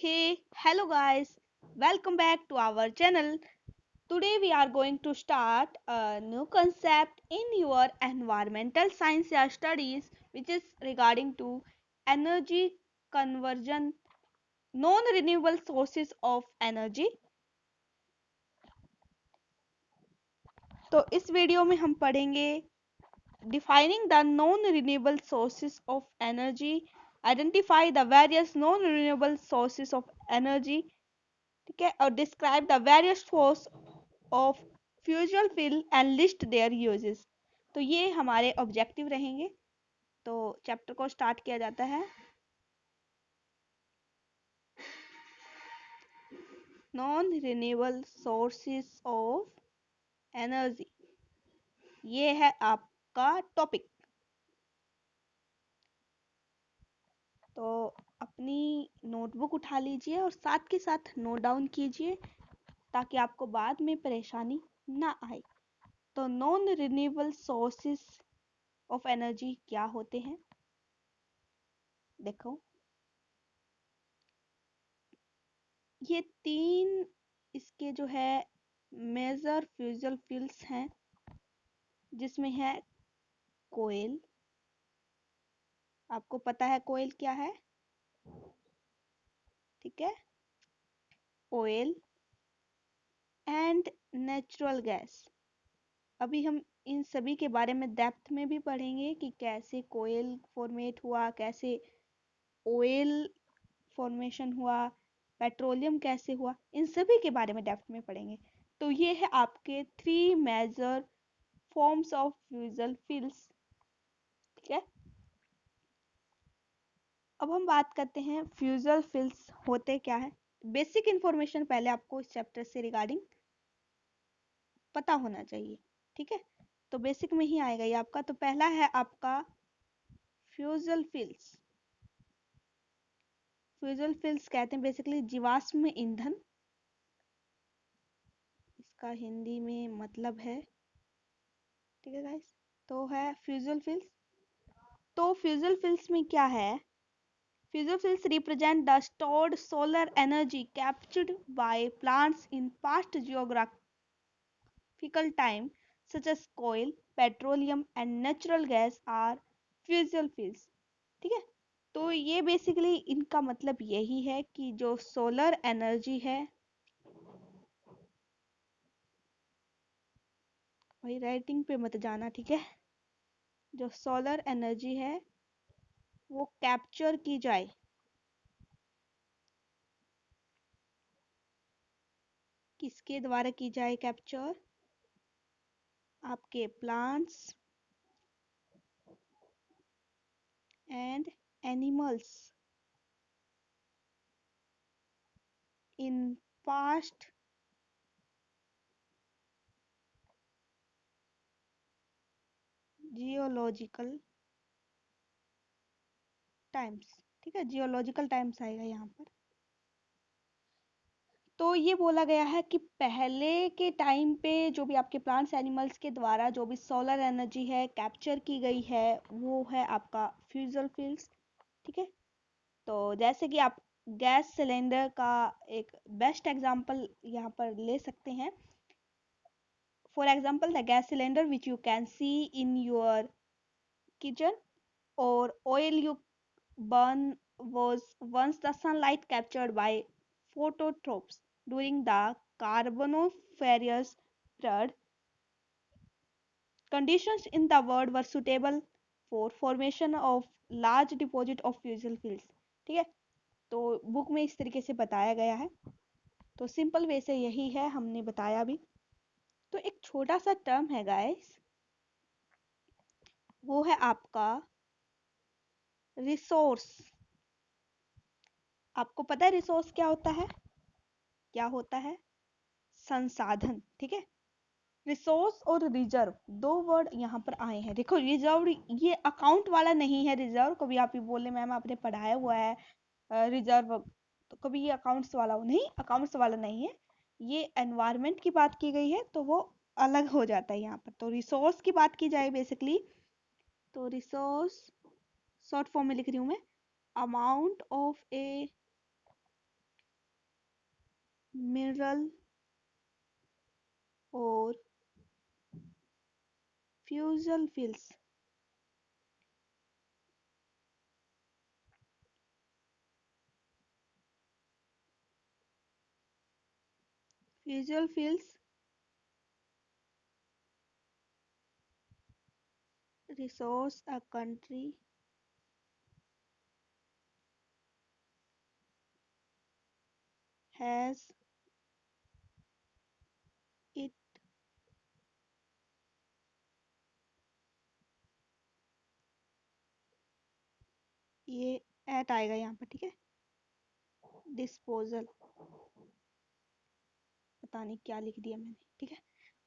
Hey, hello guys, welcome back to our channel. Today we are going to start a new concept in your environmental science studies, which is regarding to energy conversion, non-renewable sources of energy. तो इस video में हम पढ़ेंगे defining the non-renewable sources of energy, identify the various non-renewable sources of energy, ठीक है, और describe the various source of fossil fuel and list their uses. तो ये हमारे ऑब्जेक्टिव रहेंगे। तो चैप्टर को स्टार्ट किया जाता है। Non renewable sources of energy, ये है आपका टॉपिक। तो अपनी नोटबुक उठा लीजिए और साथ के साथ नोट डाउन कीजिए ताकि आपको बाद में परेशानी ना आए। तो non renewable sources of energy क्या होते हैं? देखो, ये तीन इसके जो है मेजर फ्यूजल फ्यूल्स हैं, जिसमें है कोयल। आपको पता है कोयल क्या है, ठीक है। Oil and natural gas. अभी हम इन सभी के बारे में डेप्थ में भी पढ़ेंगे कि कैसे कोयल फॉर्मेट हुआ, कैसे ऑयल फॉर्मेशन हुआ, पेट्रोलियम कैसे हुआ, इन सभी के बारे में डेप्थ में पढ़ेंगे। तो ये है आपके three major forms of fossil fuels, ठीक है। अब हम बात करते हैं फ्यूजल फिल्स होते क्या है। बेसिक इंफॉर्मेशन पहले आपको इस चैप्टर से रिगार्डिंग पता होना चाहिए, ठीक है। तो बेसिक में ही आएगा ये आपका। तो पहला है आपका फ्यूजल फिल्स। फ्यूजल फिल्स कहते हैं बेसिकली जीवाश्म ईंधन, इसका हिंदी में मतलब है, ठीक है गाइस। तो है फ्यूजल फिल्स। तो फ्यूजल फिल्स में क्या है? फ्यूजल फिल्स represent the stored solar energy captured by plants in past geographical time, such as coal, petroleum and natural gas are fossil fuels, ठीक है। तो ये बेसिकली इनका मतलब यही है कि जो सोलर एनर्जी है, वही राइटिंग पे मत जाना, ठीक है। जो सोलर एनर्जी है वो कैप्चर की जाए, किसके द्वारा की जाए कैप्चर? आपके plants and animals in past geological times, ठीक है। जियोलॉजिकल टाइम्स आएगा यहाँ पर। तो ये बोला गया है कि पहले के टाइम पे जो भी आपके प्लांट्स एनिमल्स के द्वारा जो भी सोलर एनर्जी है कैप्चर की गई है, वो है आपका फ्यूजल फ्यूल्स, ठीक है। तो जैसे कि आप गैस सिलेंडर का एक बेस्ट एग्जांपल यहाँ पर ले सकते हैं। For example the gas cylinder which you can see in your kitchen, or oil you burn was once the sunlight captured by phototropes during the Carboniferous period. Conditions in the world were suitable for formation of large deposit of fossil fuels, ठीक है। तो book में इस तरीके से बताया गया है। तो सिंपल वे से यही है, हमने बताया भी। तो एक छोटा सा टर्म है गाइस, वो है आपका रिसोर्स। आपको पता है रिसोर्स क्या होता है? क्या होता है? संसाधन, ठीक है। रिसोर्स और रिजर्व दो वर्ड यहाँ पर आए हैं। देखो, रिजर्व ये अकाउंट वाला नहीं है। रिजर्व कभी आप ये बोले मैम आपने पढ़ाया हुआ है रिजर्व, तो कभी ये अकाउंट्स वाला नहीं, अकाउंट्स वाला नहीं है। ये एनवायरनमेंट की बात की गई है तो वो अलग हो जाता है यहाँ पर। तो रिसोर्स की बात की जाए बेसिकली, तो रिसोर्स शॉर्ट फॉर्म में लिख रही हूँ मैं, अमाउंट ऑफ ए मिनरल और फ्यूजल फिल्स। फ्यूजल फिल्स resource a country has it। ये एट आएगा यहाँ पर, ठीक है। डिस्पोजल, पता नहीं क्या लिख दिया मैंने, ठीक है।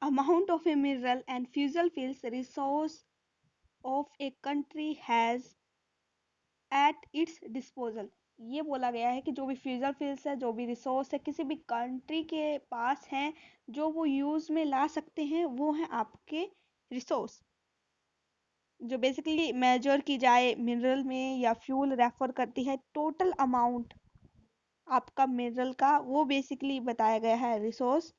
Amount of a mineral and fossil fuels resource of a country has at its disposal. ये बोला गया है कि जो भी फ्यूजल फिल्स है, जो भी रिसोर्स है किसी भी कंट्री के पास हैं, जो वो यूज में ला सकते हैं, वो है आपके रिसोर्स। जो बेसिकली मेजर की जाए मिनरल में या फ्यूल रेफर करती है टोटल अमाउंट आपका मिनरल का, वो बेसिकली बताया गया है रिसोर्स।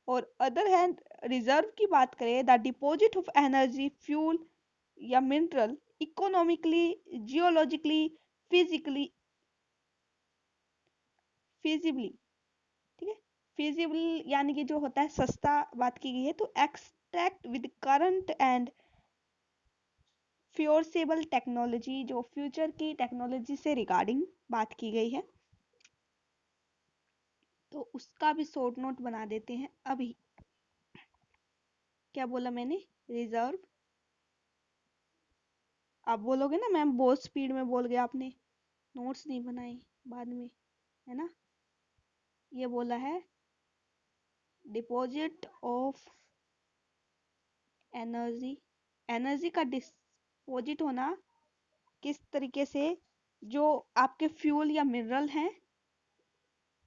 और अदर हैंड रिजर्व की बात करें, the deposit of energy fuel या mineral economically, geologically, physically, feasibly, ठीक है। फिजिबल यानी कि जो होता है सस्ता बात की गई है, तो extract with current and foreseeable technology, जो फ्यूचर की टेक्नोलॉजी से रिगार्डिंग बात की गई है, तो उसका भी शॉर्ट नोट बना देते हैं अभी। क्या बोला मैंने? रिजर्व। आप बोलोगे ना मैम बहुत स्पीड में बोल गया आपने, नोट्स नहीं बनाए बाद में, है ना। ये बोला है डिपॉजिट ऑफ एनर्जी। एनर्जी का डिपॉजिट होना किस तरीके से, जो आपके फ्यूल या मिनरल हैं,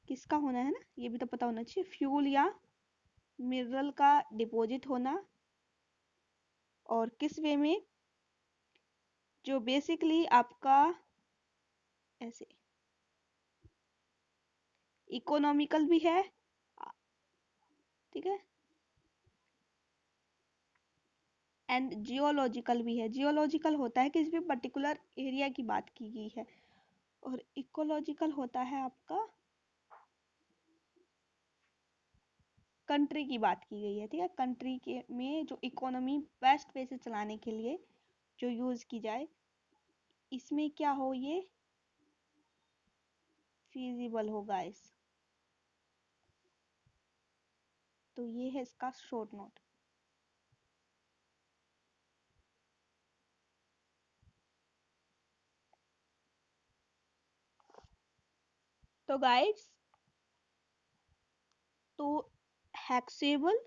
किसका होना है ना, ये भी तो पता होना चाहिए। फ्यूल या मिनरल का डिपॉजिट होना, और किस वे में, जो बेसिकली आपका ऐसे इकोनॉमिकल भी है, ठीक है, एंड जियोलॉजिकल भी है। जियोलॉजिकल होता है कि किसी भी पर्टिकुलर एरिया की बात की गई है, और इकोलॉजिकल होता है आपका कंट्री की बात की गई है, ठीक है। कंट्री के में जो इकोनॉमी बेस्ट वे से चलाने के लिए जो यूज की जाए, इसमें क्या हो, ये फीजिबल होगा इस। तो ये है इसका शॉर्ट नोट। तो गाइड्स, तो हैक्सेबल,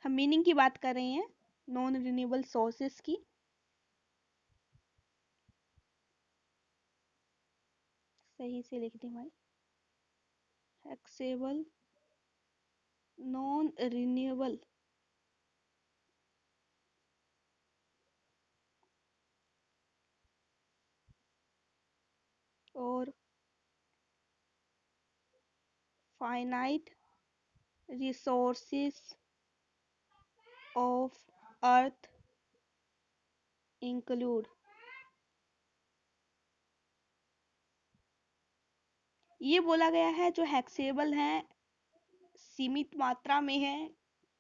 हम मीनिंग की बात कर रहे हैं, नॉन रिन्यूएबल सोर्सेस की। सही से लिख दी भाई। हैक्सेबल, नॉन रिन्यूएबल, और finite resources of earth include. ये बोला गया है जो हैक्सेबल हैं, सीमित मात्रा में है,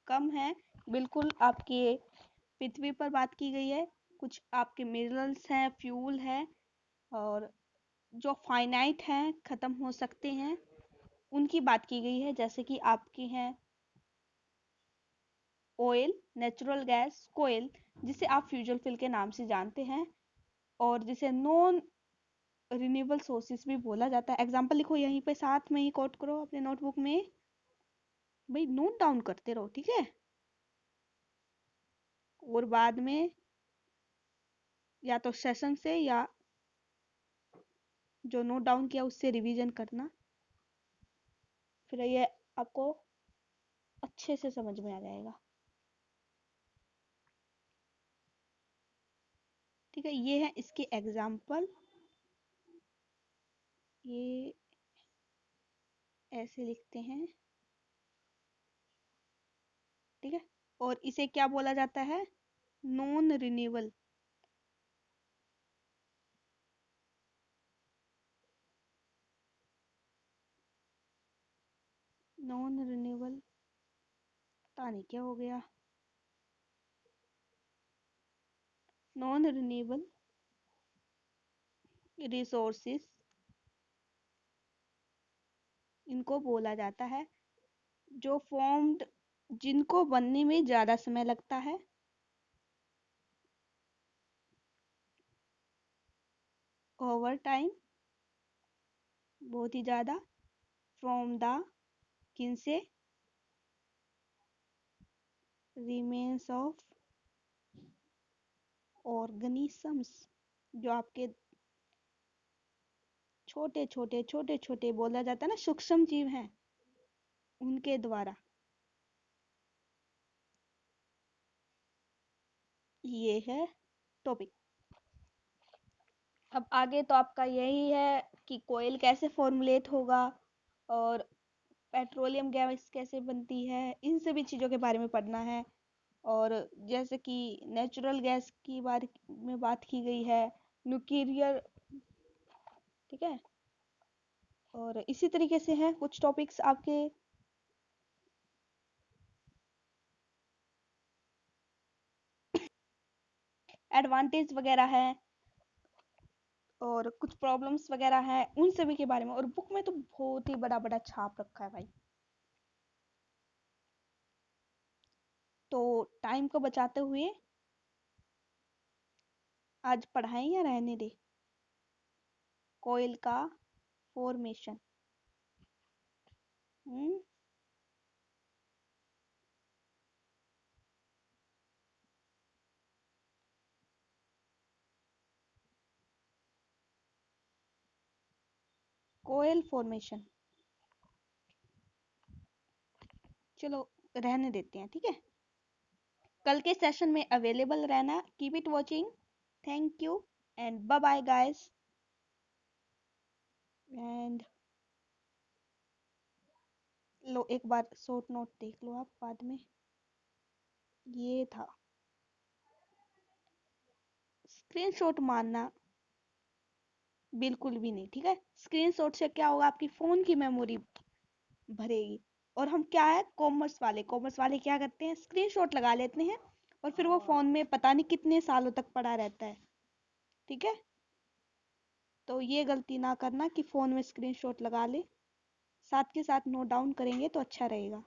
कम है, बिल्कुल आपके पृथ्वी पर बात की गई है। कुछ आपके मिनरल्स हैं, फ्यूल है, और जो फाइनाइट हैं, खत्म हो सकते हैं, उनकी बात की गई है। जैसे कि आपके हैं ऑयल, नेचुरल गैस, कोयल, जिसे आप फ्यूजल फिल के नाम से जानते हैं, और जिसे नॉन रिन्यूएबल सोर्सेस भी बोला जाता है। एग्जाम्पल लिखो यहीं पे, साथ में ही कोट करो अपने नोटबुक में, भाई नोट डाउन करते रहो, ठीक है। और बाद में या तो सेशन से या जो नोट डाउन किया उससे रिवीजन करना, फिर ये आपको अच्छे से समझ में आ जाएगा, ठीक है। ये है इसके एग्जाम्पल। ये ऐसे लिखते हैं, ठीक है। और इसे क्या बोला जाता है? Non renewable. नॉन रिन्यूएबल, पता नहीं क्या हो गया। नॉन रिन्यूएबल रिसोर्सेस, इनको बोला जाता है जो फॉर्म्ड, जिनको बनने में ज़्यादा समय लगता है, ओवर टाइम, बहुत ही ज़्यादा, फ्रॉम द, किनसे, रिमेन्स ऑफ ऑर्गेनिजम्स, जो आपके छोटे छोटे छोटे छोटे बोला जाता है ना, सूक्ष्म जीव हैं, उनके द्वारा। ये है टॉपिक। अब आगे तो आपका यही है कि कोयल कैसे फॉर्मुलेट होगा, और पेट्रोलियम गैस कैसे बनती है, इन सभी चीज़ों के बारे में पढ़ना है। और जैसे कि नेचुरल गैस की बारे में बात की गई है, न्यूक्लियर, ठीक है। और इसी तरीके से हैं कुछ टॉपिक्स आपके। एडवांटेज वगैरह है, और कुछ प्रॉब्लम्स वगैरह हैं, उन सभी के बारे में। और बुक में तो बहुत ही बड़ा बड़ा छाप रखा है भाई। तो टाइम को बचाते हुए आज पढ़ाएं या रहने दे? कोयल का फॉर्मेशन। हम्म। कोयल फॉर्मेशन, चलो रहने देते हैं, ठीक है। कल के सेशन में अवेलेबल रहना। Keep it watching. Thank you and bye bye guys. And लो, एक बार शॉर्ट नोट देख लो आप बाद में। ये था, स्क्रीनशॉट मारना बिल्कुल भी नहीं, ठीक है। स्क्रीनशॉट से क्या होगा, आपकी फोन की मेमोरी भरेगी। और हम क्या है, कॉमर्स वाले क्या करते हैं, स्क्रीनशॉट लगा लेते हैं, और फिर वो फोन में पता नहीं कितने सालों तक पड़ा रहता है, ठीक है। तो ये गलती ना करना कि फोन में स्क्रीनशॉट लगा ले, साथ के साथ नोट डाउन करेंगे तो अच्छा रहेगा।